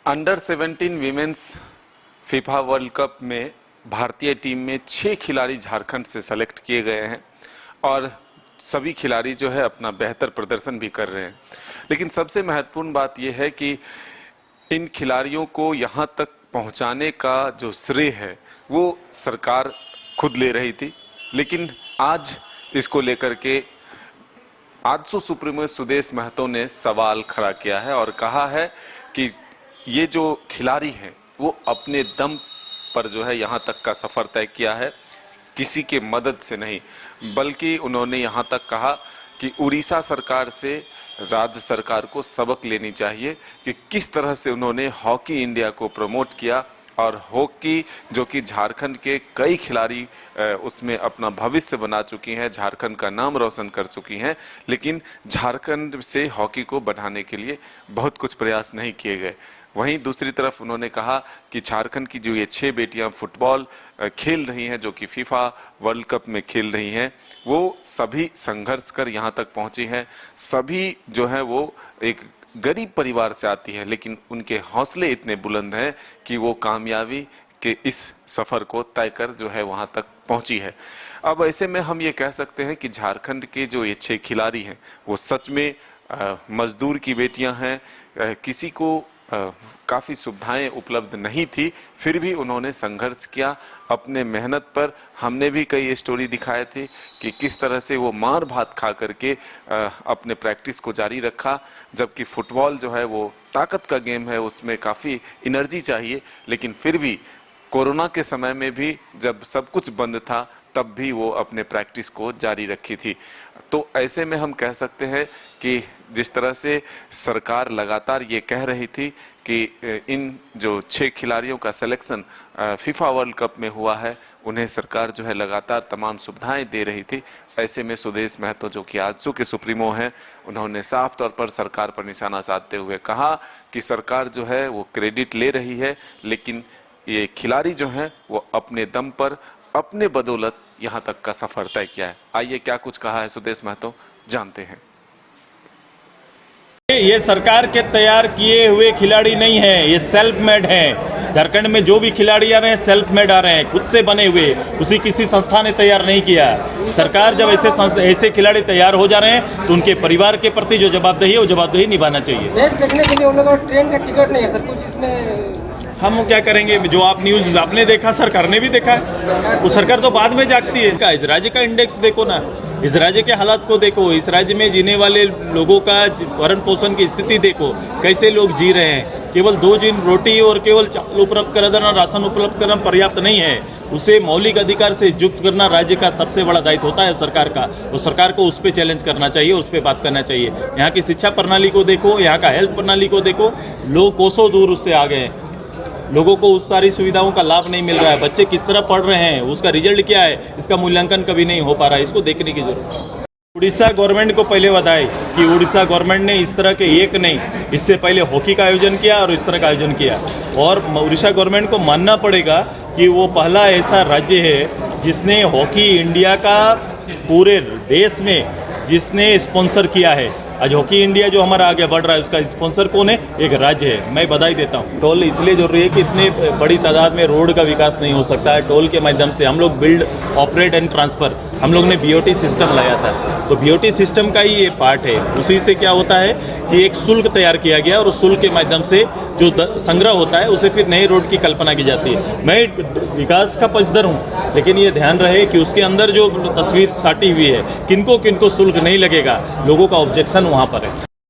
Under 17 women's FIFA world cup में भारतीय team में 6 खिलाड़ी झारखंड से सेलेक्ट किए गए हैं और सभी खिलाड़ी जो है अपना बेहतर प्रदर्शन भी कर रहे हैं। लेकिन सबसे महत्वपूर्ण बात यह है कि इन खिलाड़ियों को यहाँ तक पहुँचाने का जो श्रेय है वो सरकार खुद ले रही थी। लेकिन आज इसको लेकर के आजसू सुप्रीमो सुदेश महतो ने सवाल खड़ा किया है और कहा है कि ये जो खिलाड़ी हैं वो अपने दम पर जो है यहाँ तक का सफ़र तय किया है, किसी के मदद से नहीं। बल्कि उन्होंने यहाँ तक कहा कि उड़ीसा सरकार से राज्य सरकार को सबक लेनी चाहिए कि किस तरह से उन्होंने हॉकी इंडिया को प्रमोट किया और हॉकी जो कि झारखंड के कई खिलाड़ी उसमें अपना भविष्य बना चुकी हैं, झारखंड का नाम रोशन कर चुकी हैं, लेकिन झारखंड से हॉकी को बढ़ाने के लिए बहुत कुछ प्रयास नहीं किए गए। वहीं दूसरी तरफ उन्होंने कहा कि झारखंड की जो ये 6 बेटियां फुटबॉल खेल रही हैं, जो कि फीफा वर्ल्ड कप में खेल रही हैं, वो सभी संघर्ष कर यहाँ तक पहुँची हैं। सभी जो है वो एक गरीब परिवार से आती है, लेकिन उनके हौसले इतने बुलंद हैं कि वो कामयाबी के इस सफ़र को तय कर जो है वहाँ तक पहुँची है। अब ऐसे में हम ये कह सकते हैं कि झारखंड के जो ये 6 खिलाड़ी हैं वो सच में मजदूर की बेटियां हैं। किसी को काफ़ी सुविधाएं उपलब्ध नहीं थी, फिर भी उन्होंने संघर्ष किया अपने मेहनत पर। हमने भी कई स्टोरी दिखाए थे कि किस तरह से वो मार भात खा करके अपने प्रैक्टिस को जारी रखा। जबकि फुटबॉल जो है वो ताकत का गेम है, उसमें काफ़ी एनर्जी चाहिए, लेकिन फिर भी कोरोना के समय में भी जब सब कुछ बंद था तब भी वो अपने प्रैक्टिस को जारी रखी थी। तो ऐसे में हम कह सकते हैं कि जिस तरह से सरकार लगातार ये कह रही थी कि इन जो 6 खिलाड़ियों का सिलेक्शन फीफा वर्ल्ड कप में हुआ है, उन्हें सरकार जो है लगातार तमाम सुविधाएं दे रही थी। ऐसे में सुदेश महतो जो कि आजसू के सुप्रीमो हैं, उन्होंने साफ तौर पर सरकार पर निशाना साधते हुए कहा कि सरकार जो है वो क्रेडिट ले रही है, लेकिन ये खिलाड़ी जो हैं वो अपने दम पर अपने बदौलत यहाँ तक का सफर तय किया है। आइए क्या कुछ कहा है सुदेश महतो, जानते हैं। ये सरकार के तैयार किए हुए खिलाड़ी नहीं है, ये सेल्फ मेड हैं। झारखंड में जो भी खिलाड़ी आ रहे हैं सेल्फ मेड आ रहे हैं, खुद से बने हुए, उसी किसी संस्था ने तैयार नहीं किया। सरकार जब ऐसे खिलाड़ी तैयार हो जा रहे हैं तो उनके परिवार के प्रति जो जवाबदेही है वो जवाबदेही निभाना चाहिए। मैच देखने के लिए उन लोगों को ट्रेन का टिकट नहीं है सर, कुछ इसमें हम क्या करेंगे? जो आप न्यूज़ आपने देखा, सरकार ने भी देखा है। वो सरकार तो बाद में जागती है। इस राज्य का इंडेक्स देखो ना, इस राज्य के हालात को देखो, इस राज्य में जीने वाले लोगों का भरण पोषण की स्थिति देखो, कैसे लोग जी रहे हैं। केवल 2 दिन रोटी और केवल चावल उपलब्ध करा देना, राशन उपलब्ध करना पर्याप्त नहीं है। उसे मौलिक अधिकार से युक्त करना राज्य का सबसे बड़ा दायित्व होता है सरकार का। वो सरकार को उस पर चैलेंज करना चाहिए, उस पर बात करना चाहिए। यहाँ की शिक्षा प्रणाली को देखो, यहाँ का हेल्थ प्रणाली को देखो, लोग कोसों दूर उससे आ गए हैं। लोगों को उस सारी सुविधाओं का लाभ नहीं मिल रहा है। बच्चे किस तरह पढ़ रहे हैं, उसका रिजल्ट क्या है, इसका मूल्यांकन कभी नहीं हो पा रहा है। इसको देखने की जरूरत है। उड़ीसा गवर्नमेंट को पहले बधाई कि उड़ीसा गवर्नमेंट ने इस तरह के एक नहीं, इससे पहले हॉकी का आयोजन किया और इस तरह का आयोजन किया। और उड़ीसा गवर्नमेंट को मानना पड़ेगा कि वो पहला ऐसा राज्य है जिसने हॉकी इंडिया का पूरे देश में जिसने स्पॉन्सर किया है। आज हॉकी इंडिया जो हमारा आगे बढ़ रहा है उसका स्पॉन्सर कौन है? एक राज्य है। मैं बधाई देता हूँ। टोल इसलिए जरूरी है कि इतने बड़ी तादाद में रोड का विकास नहीं हो सकता है। टोल के माध्यम से हम लोग बिल्ड, ऑपरेट एंड ट्रांसफ़र, हम लोग ने BOT सिस्टम लाया था, तो BOT सिस्टम का ही ये पार्ट है। उसी से क्या होता है कि एक शुल्क तैयार किया गया और उस शुल्क के माध्यम से जो संग्रह होता है उसे फिर नए रोड की कल्पना की जाती है। मैं विकास का पक्षधर हूँ, लेकिन ये ध्यान रहे कि उसके अंदर जो तस्वीर साटी हुई है, किनको किनको शुल्क नहीं लगेगा, लोगों का ऑब्जेक्शन वहाँ पर है।